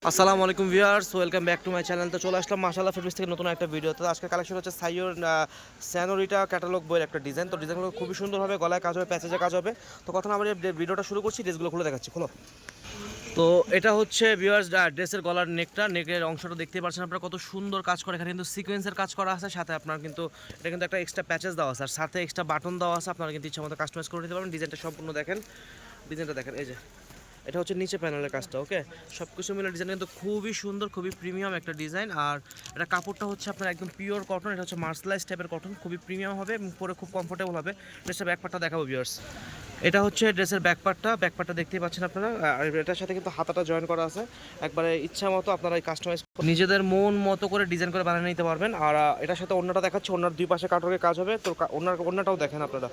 আসসালামু আলাইকুম viewers, welcome back to my channel. তো চলে আসলাম মাশাআল্লাহ ফেব্রিক্স থেকে নতুন একটা ভিডিও। তো আজকে কালেকশন হচ্ছে সাইওর স্যানোরিটা ক্যাটালগ বইয়ের একটা ডিজাইন। তো ডিজাইনগুলো খুবই সুন্দরভাবে গলায় কাজ হবে, প্যাচেজে কাজ হবে। তো কথা না আমরা ভিডিওটা শুরু করছি, ড্রেসগুলো খুলে দেখাচ্ছি। খোলো। তো এটা হচ্ছে ভিউয়ার্স ড্রেসের গলার নেকের অংশটা দেখতে পাচ্ছেন আপনারা, কত সুন্দর কাজ করে। এখানে কিন্তু সিকোয়েন্সের কাজ করা আছে, সাথে আপনার কিন্তু এটা কিন্তু একটা এক্সট্রা প্যাচেস দেওয়া আছে, আর সাথে এক্সট্রা বাটন দেওয়া আছে। আপনারা কিন্তু ইচ্ছা মতো কাস্টমাইজ করে নিতে পারবেন। ডিজাইনটা সম্পূর্ণ দেখেন, ডিজাইনটা দেখেন, এই যে এটা হচ্ছে নিচে প্যানেলের কাজটা। ওকে, সব কিছু মিলে ডিজাইন কিন্তু খুবই সুন্দর, খুবই প্রিমিয়াম একটা ডিজাইন। আর এটা কাপড়টা হচ্ছে আপনার একদম পিওর কটন, এটা হচ্ছে মার্সলাইজ টাইপের কটন, খুবই প্রিমিয়াম হবে এবং পরে খুব কমফোর্টেবল হবে। ড্রেসের ব্যাকপার্টটা দেখাবো ভিউয়ার্স। এটা হচ্ছে ড্রেসের ব্যাকপার্টটা দেখতেই পাচ্ছেন আপনারা। আর এটার সাথে কিন্তু হাতাটা জয়েন করা আছে, একবারে ইচ্ছা মতো আপনারা এই কাস্টমাইজ নিজেদের মন মতো করে ডিজাইন করে বানিয়ে নিতে পারবেন। আর এটার সাথে ওড়নাটা দেখাচ্ছে, ওড়নার দুই পাশে কাটওয়ার্কের কাজ হবে। তো ওড়নাটাও দেখেন আপনারা।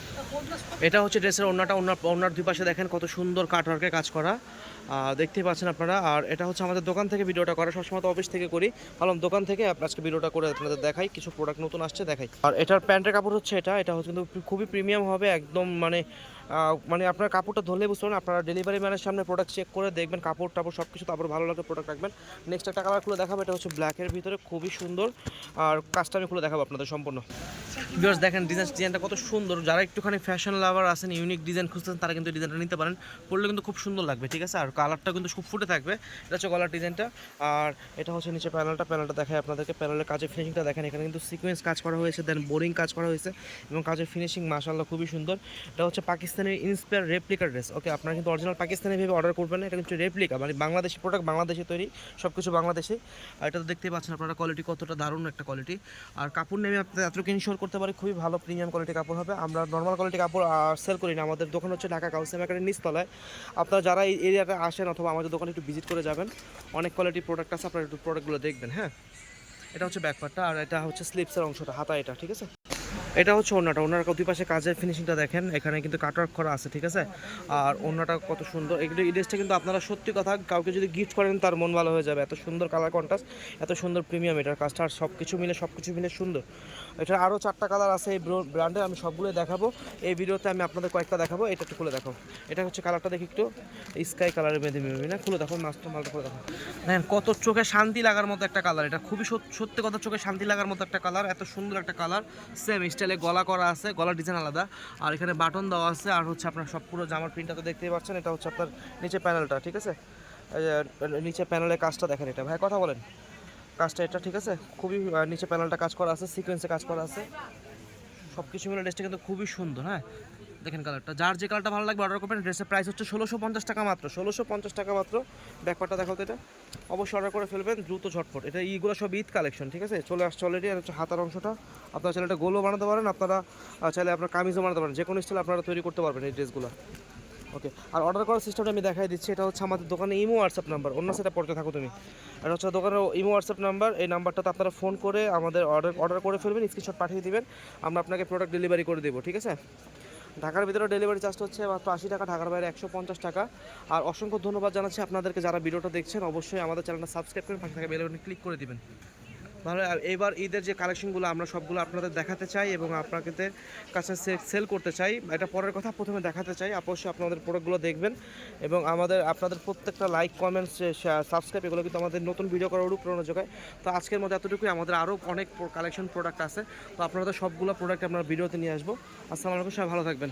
এটা হচ্ছে ড্রেসের ওড়নার দুই পাশে দেখেন কত সুন্দর কাটওয়ার্কের কাজ করা, দেখতেই পাচ্ছেন আপনারা। আর এটা হচ্ছে আমাদের দোকান থেকে ভিডিওটা করা, সবসময় তো অফিস থেকে করি, ভাবলাম দোকান থেকে আজকে ভিডিওটা করে আপনাদের দেখাই, কিছু প্রোডাক্ট নতুন আসছে দেখাই। আর এটার প্যান্টের কাপড় হচ্ছে এটা হচ্ছে কিন্তু খুবই প্রিমিয়াম হবে একদম, মানে আপনার কাপড়টা ধরলে বুঝতে পারবেন। আপনারা ডেলিভারি ম্যানের সামনে প্রোডাক্ট চেক করে দেখবেন কাপড় টাপড় সব কিছু, তারপর ভালো লাগে প্রোডাক্ট রাখবেন। নেক্সট একটা কালার খুলে দেখাবো, এটা হচ্ছে ব্ল্যাকের ভিতরে, খুবই সুন্দর। আর কাজটা আমি খুলে দেখাবো আপনাদের সম্পূর্ণ। ভিউয়ার্স দেখেন ডিজাইনটা কত সুন্দর। যারা একটুখানি ফ্যাশন লাভার আছেন, ইউনিক ডিজাইন খুঁজতেছেন, তারা কিন্তু ডিজাইনটা নিতে পারেন। পরলে কিন্তু খুব সুন্দর লাগবে, ঠিক আছে। আর কালারটা কিন্তু খুব ফুটে থাকবে। এটা হচ্ছে গলার ডিজাইনটা। আর এটা হচ্ছে নিচে প্যানেলটা দেখায় আপনাদেরকে। প্যানেলের কাজের ফিনিশিংটা দেখেন, এখানে কিন্তু সিকোয়েন্স কাজ করা হয়েছে, দেন বোরিং কাজ করা হয়েছে এবং কাজের ফিনিশিং মাশাআল্লাহ খুবই সুন্দর। এটা হচ্ছে পাকিস্তানের ইন্সপায়ার রেপ্লিকা ড্রেস। ওকে, আপনারা কিন্তু অরিজিনাল পাকিস্তানি ভেবে অর্ডার করবেন না, এটা কিন্তু রেপ্লিকা, মানে বাংলাদেশি প্রোডাক্ট, বাংলাদেশে তৈরি, সব কিছু বাংলাদেশে। আর এটা তো দেখতেই পাচ্ছেন আপনারা কোয়ালিটি কতটা দারুণ একটা কোয়ালিটি। আর কাপড় নেমে আপনাদের এতটুকু ইনশিওর করতে পারি খুবই ভালো প্রিমিয়াম কোয়ালিটি কাপড় হবে। আমরা নর্মাল কোয়ালিটি কাপড় সেল করি না। আমাদের দোকান হচ্ছে ঢাকা কাউসিয়া মার্কেটের নিচতলায়। আপনারা যারা এই এরিয়াতে আসেন অথবা আমাদের দোকানে একটু ভিজিট করে যাবেন, অনেক কোয়ালিটি প্রোডাক্ট আছে, আপনারা একটু প্রোডাক্টগুলো দেখবেন। হ্যাঁ, এটা হচ্ছে ব্যাকপার্টটা, আর এটা হচ্ছে স্লিপসের অংশটা, হাতা এটা, ঠিক আছে। এটা হচ্ছে ওড়নার দুই পাশে কাজের ফিনিশিংটা দেখেন, এখানে কিন্তু কাটওয়ার্ক করা আছে, ঠিক আছে। আর ওড়নাটা কত সুন্দর। এই ড্রেসটা কিন্তু আপনারা সত্যি কথা কাউকে যদি গিফট করেন তার মন ভালো হয়ে যাবে। এত সুন্দর কালার কন্ট্রাস্ট, এত সুন্দর প্রিমিয়াম এটার কাজটা, আর সব কিছু মিলে সুন্দর। এটার আরও 4টা কালার আছে এই ব্র্যান্ডে, আমি সবগুলোই দেখাবো এই ভিডিওতে। আমি আপনাদের কয়েকটা দেখাবো, এটা একটু খুলে দেখাবো। এটা হচ্ছে কালারটা দেখি একটু, স্কাই কালারের মেধি না, খুলে দেখো মালটা খুলে দেখো। দেখেন কত চোখে শান্তি লাগার মতো একটা কালার, এটা খুবই সত্যি কথা চোখে শান্তি লাগার মতো একটা কালার, এত সুন্দর একটা কালার। সেম স্টাইলে গলা করা আছে, গলার ডিজাইন আলাদা, আর এখানে বাটন দেওয়া আছে। আর হচ্ছে আপনার সব পুরো জামার প্রিন্টটা তো দেখতেই পাচ্ছেন। এটা হচ্ছে আপনার নিচে প্যানেলটা, ঠিক আছে। নিচে প্যানেলের কাজটা দেখেন, এটা ভাই কথা বলেন, কাজটা এটা, ঠিক আছে। খুবই নিচে প্যানেলটা কাজ করা আছে, সিকোয়েন্সে কাজ করা আছে, সব কিছু মিলে ড্রেসটা কিন্তু খুবই সুন্দর। হ্যাঁ, দেখেন কালারটা, যার যে কালারটা ভালো লাগবে অর্ডার করবেন। ড্রেসের প্রাইস হচ্ছে 1650 টাকা মাত্র, 1650 টাকা মাত্র। ব্যাকপার্টটা দেখো তো, এটা অবশ্যই অর্ডার করে ফেলবেন দ্রুত ঝটফট। এটা এইগুলো সব ঈদ কালেকশন, ঠিক আছে, চলে আসছে অলরেডি। আর হচ্ছে হাতার অংশটা, আপনারা চাইলে এটা গোলও বানাতে পারেন, আপনারা চাইলে আপনার কামিজও বানাতে পারেন, যে কোনো স্টাইল আপনারা তৈরি করতে পারবেন এই ড্রেসগুলো। ওকে, আর অর্ডার করার সিস্টেমটা আমি দেখাই দিচ্ছি। এটা হচ্ছে আমাদের দোকানে ইমো হোয়াটসঅ্যাপ নাম্বার, অন্য সেটা পড়তে থাকো তুমি। এটা হচ্ছে দোকানের ইমো হোয়াটসঅ্যাপ নাম্বার, এই নাম্বারটাতে আপনারা ফোন করে আমাদের অর্ডার করে ফেলবেন, স্ক্রিনশট পাঠিয়ে দিবেন, আমরা আপনাকে প্রোডাক্ট ডেলিভারি করে দেবো, ঠিক আছে। ঢাকার ভিতরে ডেলিভারি চার্জ হচ্ছে মাত্র 80 টাকা, ঢাকার বাইরে 150 টাকা। আর অসংখ্য ধন্যবাদ জানাচ্ছি আপনাদেরকে যারা ভিডিওটা দেখছেন। অবশ্যই আমাদের চ্যানেলটা সাবস্ক্রাইব করে পাশে থাকা বেল বাটনে ক্লিক করে দিবেন। ভালো, এবার ঈদের যে কালেকশনগুলো আমরা সবগুলো আপনাদের দেখাতে চাই এবং আপনাদের কাছে সেল করতে চাই, এটা পরের কথা, প্রথমে দেখাতে চাই। অবশ্যই আপনাদের প্রোডাক্টগুলো দেখবেন এবং আপনাদের প্রত্যেকটা লাইক, কমেন্টস, সাবস্ক্রাইব, এগুলো কিন্তু আমাদের নতুন ভিডিও করার অনুপ্রেরণা যোগায়। তো আজকের মধ্যে এতটুকুই, আমাদের আরও অনেক কালেকশন প্রোডাক্ট আছে, তো আপনাদের সবগুলো প্রোডাক্ট আমরা ভিডিওতে নিয়ে আসবো। আসসালামু আলাইকুম, সবাই ভালো থাকবেন।